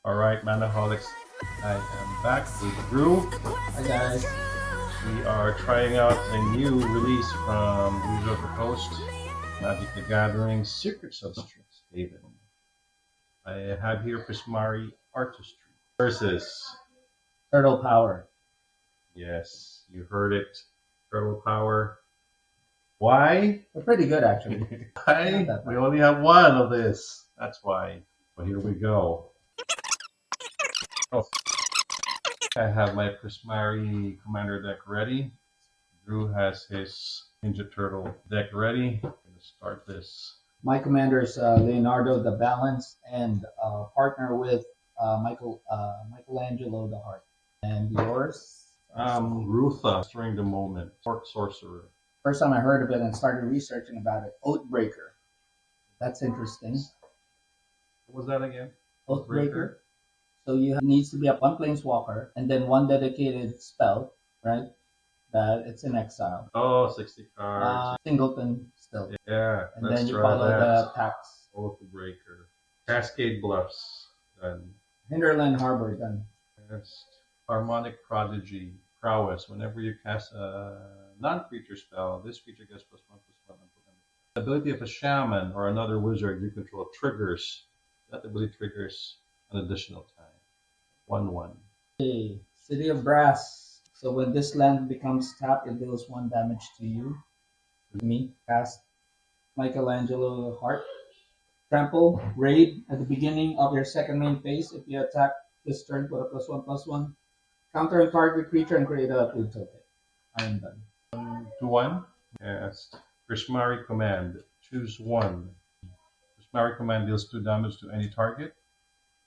Alright, Manaholics, I am back with Drew. Hi guys. We are trying out a new release from Wizard of the Coast, Magic the Gathering, Secrets of Strixhaven. I have here Prismari Artistry versus, Turtle Power. yes, you heard it, Turtle Power. Why? They're pretty good actually. Why? Not that We bad. only have one of this. That's why. Well, here we go. Oh, I have my Prismari Commander deck ready. Drew has his Ninja Turtle deck ready. I'm going to start this. My commander is Leonardo the Balance and partner with Michelangelo the Heart. And yours? Rutha, during the moment. Orc Sorcerer. First time I heard of it and started researching about it. Oathbreaker. That's interesting. What was that again? Oathbreaker. So you needs to be a one planeswalker and then one dedicated spell, right? That it's in exile. Oh, 60 cards. Singleton still. Yeah, And let's then you try follow that. the attacks. Oathbreaker. Cascade Bluffs. Done. Hinterland Harbor done. Next, Harmonic Prodigy. Prowess. Whenever you cast a non-creature spell, this creature gets +1/+1 until end. The ability of a shaman or another wizard you control triggers. That ability triggers an additional time. 1/1. Okay, City of Brass. So when this land becomes tapped, it deals 1 damage to you. Me, cast Michelangelo Heart. Trample, raid at the beginning of your second main phase. If you attack this turn, put a +1/+1. Counter a target creature and create a food token. I am done. 2/1. Yes. Prismari Command. Choose one. Prismari Command deals 2 damage to any target.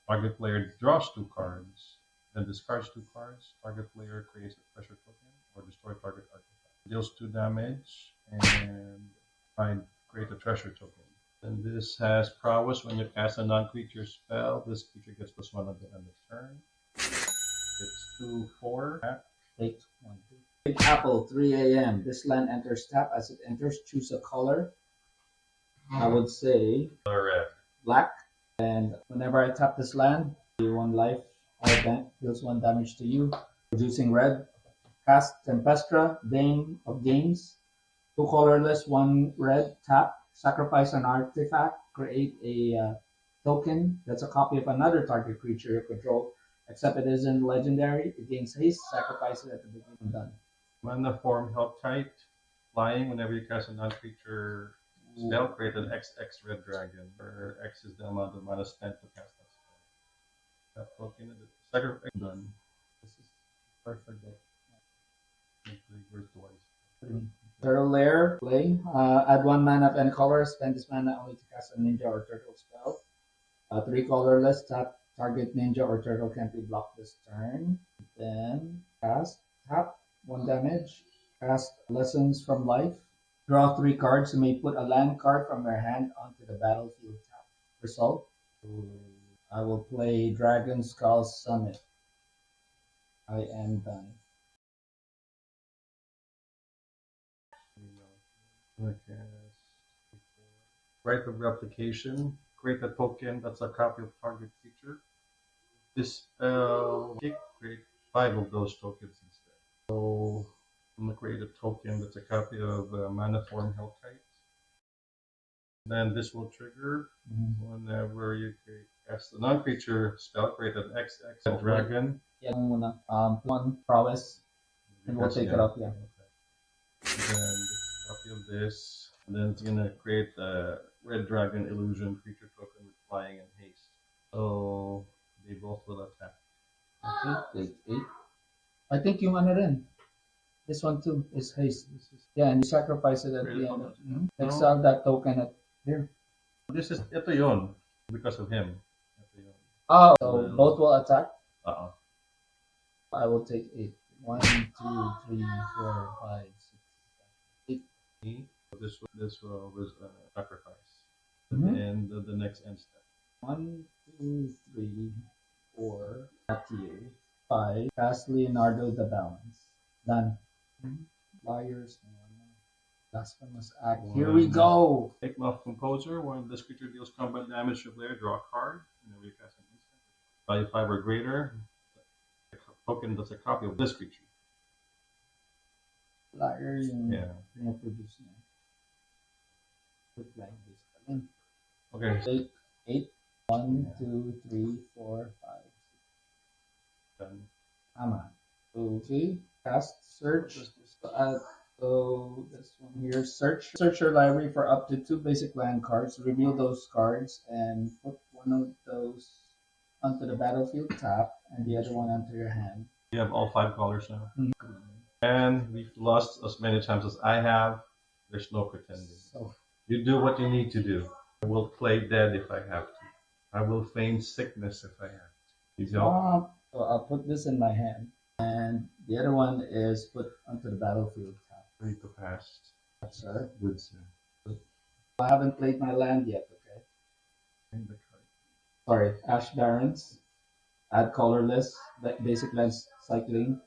Target player draws 2 cards, then discards 2 cards. Target player creates a pressure token or destroy target artifact. Deals 2 damage and create a treasure token. Then this has prowess. When you cast a non-creature spell, this creature gets +1 at the end of turn. It's 2/4. Take 1, 2. Big Apple, 3 a.m. This land enters tap. As it enters, choose a color. I would say Red. black. And whenever I tap this land, you 1 life. All event deals 1 damage to you. Reducing red. Cast Tempestra, Dame of Games. 2 colorless, 1 red. Tap. Sacrifice an artifact. Create a token that's a copy of another target creature you control, except it isn't legendary. It gains haste. Sacrifice it at the beginning. Done. Mana form held tight. Flying. Whenever you cast a non-creature spell, create an XX red dragon, where X is the amount of mana spent to cast that spell. That token is sacrifice done. This is perfect. Trigger twice. Turtle Lair, play. Add 1 mana of any color. Spend this mana only to cast a ninja or turtle spell. 3 colorless. Tap. Target ninja or turtle can't be blocked this turn. Then cast. Tap. 1 damage. Cast Lessons from Life. Draw 3 cards. You may put a land card from your hand onto the battlefield tap. Result. I will play Dragon Skull Summit. I am done. Okay. Right of replication. Create a token that's a copy of target creature. This spell create 5 of those tokens instead. So I'm gonna create a token that's a copy of mana form held tight. Then this will trigger whenever you cast a non-creature spell, create an XX dragon. Yeah, muna. 1 prowess. And we'll take it up, yeah. Okay. And then copy of this. And then it's gonna create a red dragon illusion creature token with flying and haste. So they both will attack. Okay, take 8. I think yung ano rin. This one too is haste. Yeah, and you sacrifice it at the end. Exile that token at here. This is ito yun because of him. Ito yun. Oh, so both will attack. Uh-oh. I will take 8. 1, 2, 3, 4, 5, 6, 7, 8. This was sacrifice. At the end of the next end step. 1, 2, 3, 4. Matthew. 5. Cast Leonardo the Balance. Done. Liars. Blasphemous act. Here we go. Take Mouth Composer. When this creature deals combat damage to a player, draw a card. And then we cast an instant. Value 5 or greater. The token that's a copy of this creature. Flyer yung Yeah. pinaproduce niya. Put like this. Okay. 8. 1, 2, 3, 4, 5, 6. Done. Tama. Okay. Cast search. So this one here. Search your library for up to 2 basic land cards. Reveal those cards and put one of those onto the battlefield tap and the other one onto your hand. You have all 5 colors now. Mm-hmm. And we've lost as many times as I have. There's no pretending. So You do what you need to do. I will play dead if I have to. I will feign sickness if I have to. You go. so I'll put this in my hand. And the other one is put onto the battlefield tap. Ready to pass. Sir. Good, sir. I haven't played my land yet, okay? And the card. Sorry, Ash Barrens. Add colorless, basic lens cycling,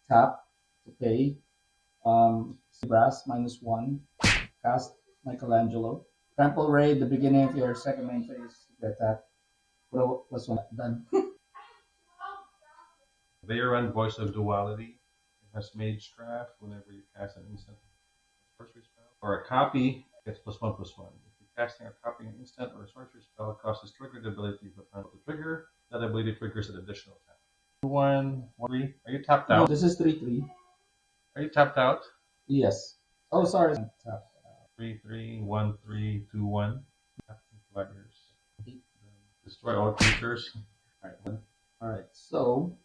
tap to pay, brass -1, cast Michelangelo, trample raid, the beginning of your second main phase, attack, +1, done. Veyron, Voice of Duality. It has Mage Draft whenever you cast an instant sorcery spell. Or a copy gets +1/+1. If you're casting or copying an instant or a sorcery spell, it costs this triggered ability but not the trigger. That ability triggers an additional tap. 1, 3. Are you tapped No, out? this is 3/3. Are you tapped out? Yes. Oh, sorry. Tap. 3/3, 1/3, 2/1. Flaggers. Destroy all creatures. Alright, so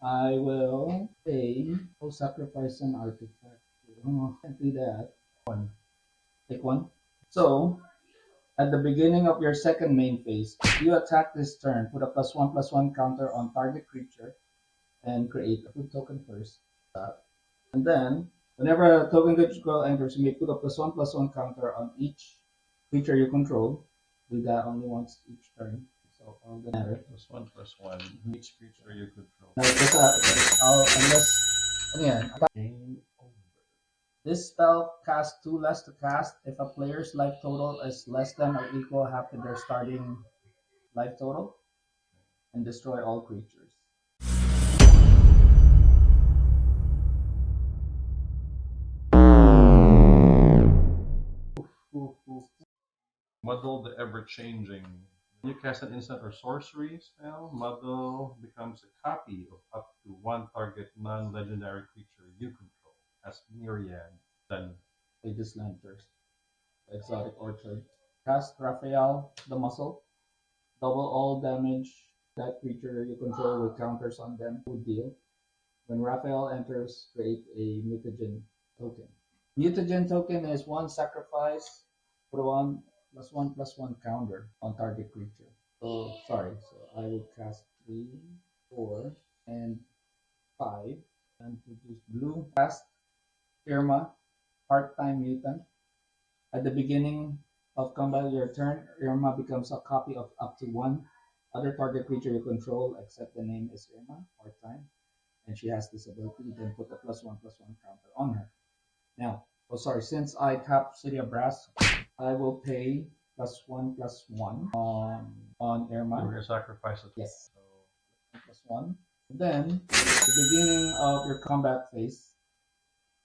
I will pay. Oh, sacrifice an artifact. Oh, can't do that. One. Take one. So, at the beginning of your second main phase, if you attack this turn, put a +1/+1 counter on target creature and create a food token first. And then, whenever a token control enters, you may put a +1/+1 counter on each creature you control. Do that only once each turn. So, all the matter. +1/+1. Each creature you control. Now, ano yan? Game over. This spell costs 2 less to cast if a player's life total is less than or equal half to their starting life total, and destroy all creatures. Muddle the ever-changing. When you cast an instant or sorcery spell, Muddle becomes a copy of up to 1 target non-legendary creature you control. As Myriad. Then Aegis Lanterns. Exotic Orchard. Cast Raphael the Muscle. Double all damage that creature you control with counters on them would deal. When Raphael enters, create a mutagen token. Mutagen token is 1 sacrifice, put 1/+1/+1 counter on target creature. So I will cast 3, 4, and 5 and produce blue. Cast Irma, part-time mutant. At the beginning of combat of your turn, Irma becomes a copy of up to 1 other target creature you control, except the name is Irma, part-time, and she has this ability. Then put a +1/+1 counter on her. Now, since I tap City of Brass, I will pay +1/+1 on Irma. you're going to sacrifice it. Yes. So +1. Then, the beginning of your combat phase,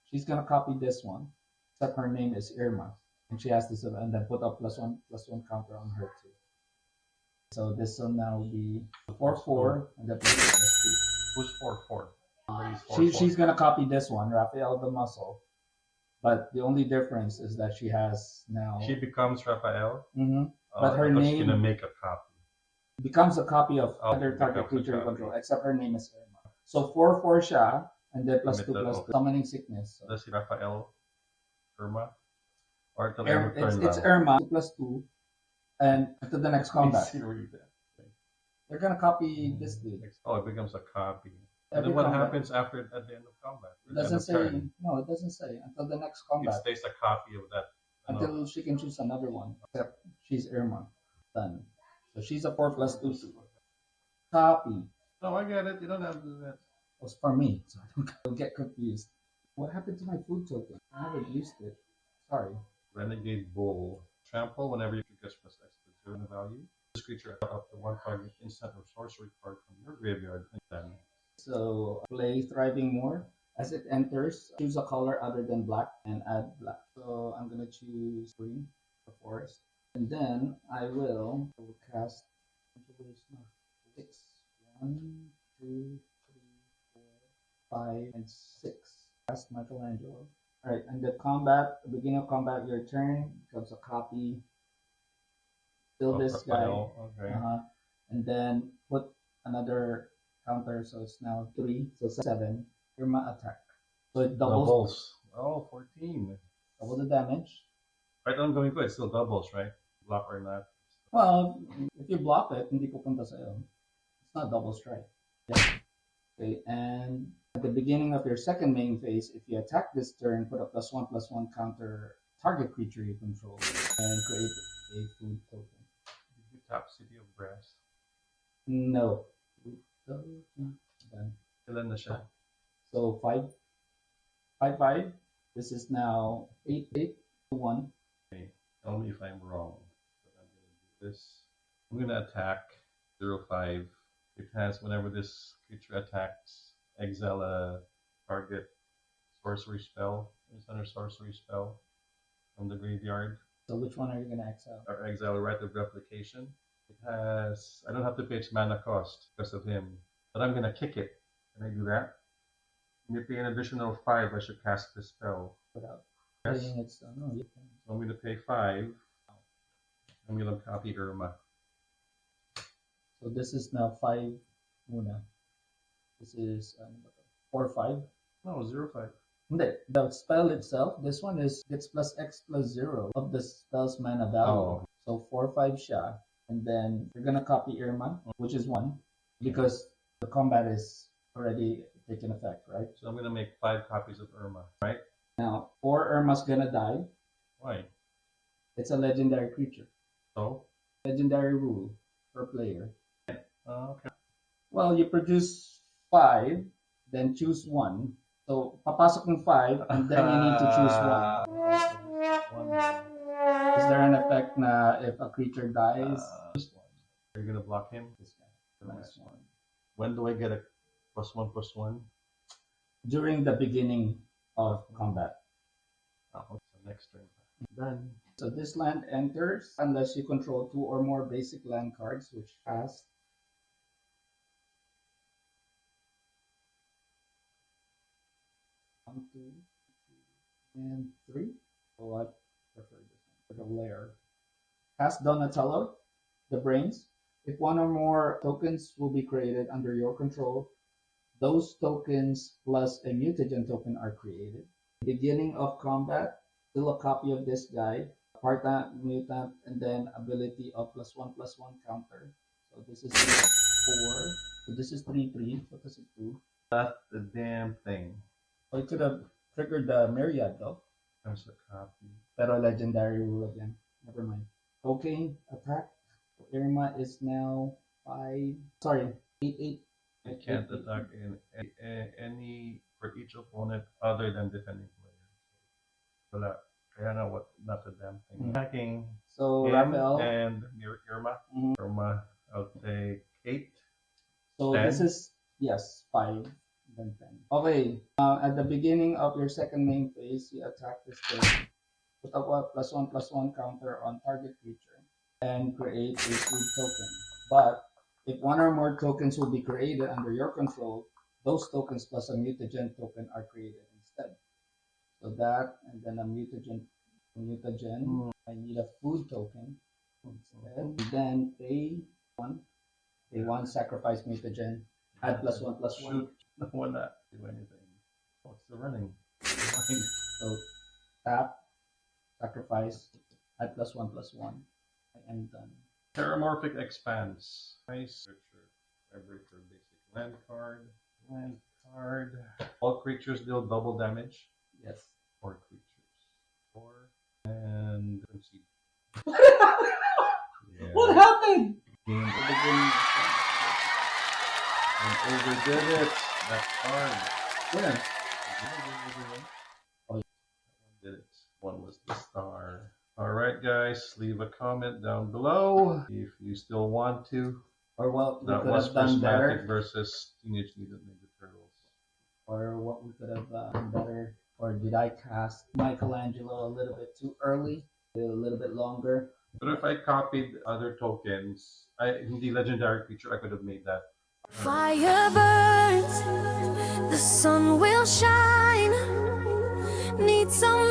she's gonna copy this one, except her name is Irma, and she has this, and then put a +1/+1 counter on her too. So this will now be 4/4, and then +2. Who's 4/4? She's gonna copy this one, Raphael the Muscle, but the only difference is that she has now. She becomes Raphael. Mhm. But her she's name gonna make a copy. becomes a copy of other target becomes a creature you copy. control, except her name is Irma. So 4/4 siya, and then +2 Limited +2. open. Summoning sickness. So. Does si Raphael Irma? Or till It's Irma 2/2, and to the next combat. They're gonna copy this dude. Oh, it becomes a copy. And Every then what combat. happens at the end of combat? It doesn't say. No, it doesn't say until the next It combat. stays a copy of that. Until she can choose another one. Except she's Irma. Done. So she's a 4/2. Copy. No, I get it. You don't have to do that. It was for me, so I don't get confused. What happened to my food token? I haven't used it. Sorry. Renegade Bull. Trample whenever you get plus X to 0 in the value. This creature up to one target instant or sorcery card from your graveyard, and then So play Thriving More. As it enters, choose a color other than black and add black. So I'm gonna choose green, the forest, and then I will cast six. One, two, three, four, five, and six. Cast Michelangelo. All right, and the combat, the beginning of combat, your turn becomes a copy. Still this guy. Okay. Uh-huh. And then put another counter, so it's now three, so seven. Irma attack. So it doubles Oh, 14. double the damage. Right, I'm going good. It still doubles, right? Block or not. Well, if you block it, hindi pupunta sa'yo. It's not double strike. Yeah. Okay, and at the beginning of your second main phase, if you attack this turn, put a +1/+1 counter target creature you control and create a food token. Did you tap City of Brass? No. Done. Ilan na siya? So 5/5. This is now 8/8 to 1. Okay. Tell me if I'm wrong. But I'm going to do this. I'm going to attack 0/5. It has, whenever this creature attacks, exile a target sorcery spell, instant or sorcery spell from the graveyard, So which one are you gonna exile? or exile a Rite of Replication. It has, I don't have to pay its mana cost because of him, but I'm going to kick it. Can I do that? When you pay an additional 5, I should cast this spell. Without Yes. paying it. So no, you can. So I'm going to pay 5. I'm going to copy Irma. So this is now 5 muna. This is 4/5. No, 0/5. Hindi. The spell itself, this one is gets +X+0 of the spell's mana value. Oh. So 4/5 siya. And then you're gonna copy Irma, which is 1, because the combat is already taken effect, right? So I'm going to make 5 copies of Irma, right? Now, 4 Irma's gonna die. Why? It's a legendary creature. So? Legendary rule per player. Okay. Well, you produce 5, then choose 1. So, papasok ng 5, and then you need to choose 1. Is there an effect na if a creature dies? Just one. Are you going to block him? This guy. -1. When do I get a +1/+1? During the beginning of combat. Oh, so next turn. Done. So this land enters unless you control 2 or more basic land cards, which has 1, 2, and 3. So I prefer this one for the layer. Cast Donatello, the brains. If one or more tokens will be created under your control, those tokens plus a mutagen token are created. Beginning of combat, still a copy of this guy, Partant, Mutant, and then ability of +1/+1 counter. So this is 4. So this is 3/3. What does it do? That's the damn thing. Oh, it could have triggered the Myriad though. There's a copy. Pero legendary rule again. Never mind. Cocaine attack. So Irma is now 5. Sorry, 8/8. It can't attack in any for each opponent other than defending player. Wala. Kaya na what? Not the damn thing. Attacking So him Raphael. and Irma. Mhm. Irma, I'll take 8. So 10. this is, yes, 5, then 10. Okay, at the beginning of your second main phase, you attack this thing. Put a +1/+1 counter on target creature and create a food token. But if one or more tokens will be created under your control, those tokens plus a mutagen token are created instead. So that, and then a mutagen. I need a food token instead. And then A1, sacrifice mutagen, add +1/+1. Shoot. No one not do anything. What's the running? So tap, sacrifice, add +1/+1. I am done. Terramorphic Expanse. Nice. Searcher. Vibrator basic land card. Land card. All creatures deal double damage. Yes. 4 creatures. 4. And let's see. Yeah. What happened? Game overdid it. That card. Where? Oh, yeah. Did it. One was the star. All right, guys, leave a comment down below if you still want to. Or what we That could was have done Prismatic better, versus Teenage Mutant Ninja Turtles. or what we could have done better, or did I cast Michelangelo a little bit too early, a little bit longer? But if I copied other tokens, the legendary creature, I could have made that. Fire burns, the sun will shine. Need some